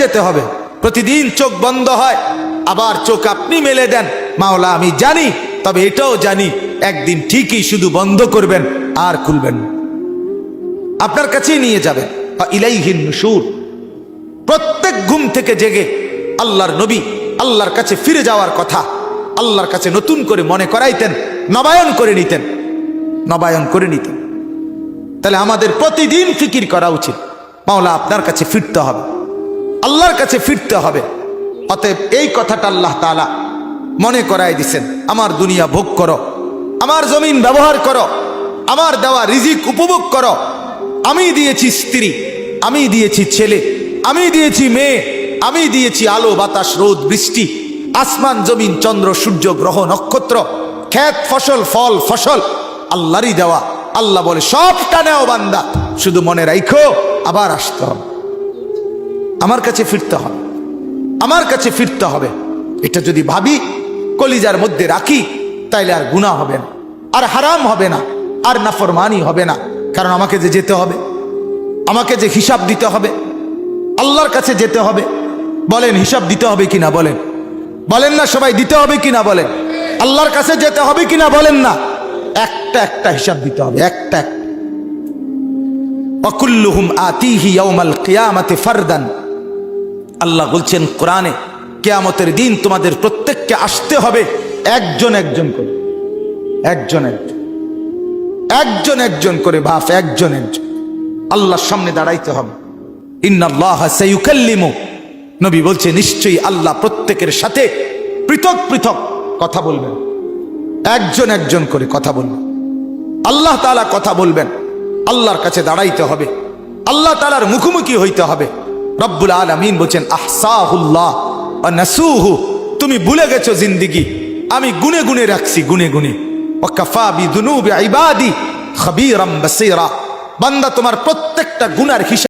যেতে হবে। প্রতিদিন চোখ বন্ধ হয়, আবার চোখ আপনি মেলে দেন, মাওলা আমি জানি, তবে এটাও জানি একদিন ঠিকই শুধু বন্ধ করবেন আর খুলবেন, আপনার কাছেই নিয়ে যাবেন। ইলাইহিন নুশুর। প্রত্যেক ঘুম থেকে জেগে আল্লাহর নবী আল্লাহর কাছে ফিরে যাওয়ার কথা আল্লাহর কাছে নতুন করে মনে করাইতেন, নবায়ন করে নিতেন, নবায়ন করে নিতেন। তাহলে আমাদের প্রতিদিন ফিকির করা উচিত, মাওলা আপনার কাছে ফিরতে হবে, আল্লাহর কাছে ফিরতে হবে। অতএব এই কথাটা আল্লাহ তাআলা মনে করাই দিছেন, আমার দুনিয়া ভোগ করো, আমার জমিন ব্যবহার করো, আমার দেওয়া রিজিক উপভোগ করো। আমি দিয়েছি স্ত্রী, আমি দিয়েছি ছেলে, আমি দিয়েছি মেয়ে, আমি দিয়েছি আলো বাতাস রোদ বৃষ্টি, আসমান জমিন চন্দ্র সূর্য গ্রহ নক্ষত্র, ক্ষেত ফসল ফল ফসল আল্লাহরই দেওয়া। আল্লাহ বলে সবটা নেও বান্দা, শুধু মনে রাখো আবার আসতে হবে, আমার কাছে ফিরতে হবে, আমার কাছে ফিরতে হবে। এটা যদি ভাবি, কলিজার মধ্যে রাখি, তাইলে আর গুনাহ হবে না, আর হারাম হবে না, আর নাফরমানি হবে না। কারণ আমাকে যে যেতে হবে, আমাকে যে হিসাব দিতে হবে, আল্লাহর কাছে যেতে হবে। বলেন হিসাব দিতে হবে কিনা? বলেন, বলেন না সবাই, দিতে হবে কিনা? বলেন, আল্লাহর কাছে যেতে হবে কিনা? বলেন না, একটা একটা হিসাব দিতে হবে, একটা একটা। ওয়াকুল্লুহুম আতিহি ইয়াউমাল কিয়ামাতি ফারদান। আল্লাহ বলছেন কোরআনে, কিয়ামতের দিন তোমাদের প্রত্যেককে আসতে হবে একজন একজন করে, একজন একজন, একজন একজন করে বাপ, একজন একজন আল্লাহর সামনে দাঁড়াইতে হবে। ইন্নাল্লাহা সাইয়ুকাল্লিমু, নবী বলছে নিশ্চয়ই আল্লাহ প্রত্যেকের সাথে পৃথক পৃথক কথা বলবেন, একজন একজন করে কথা বলবেন। আল্লাহ তাআলা কথা বলবেন, আল্লাহর কাছে দাঁড়াইতে হবে, আল্লাহ তাআলার মুখোমুখি হইতে হবে। রব্বুল আলামিন বলছেন আহসাহুল্লাহ ওয়া নাসুহু, তুমি ভুলে গেছো জিন্দেগি, আমি গুনে গুনে রাখছি, গুনে গুনে। ওয়া কাফা বিযুনুবি ইবাদি খাবীরাম বাসীরা, বান্দা তোমার প্রত্যেকটা গুনার হিসাব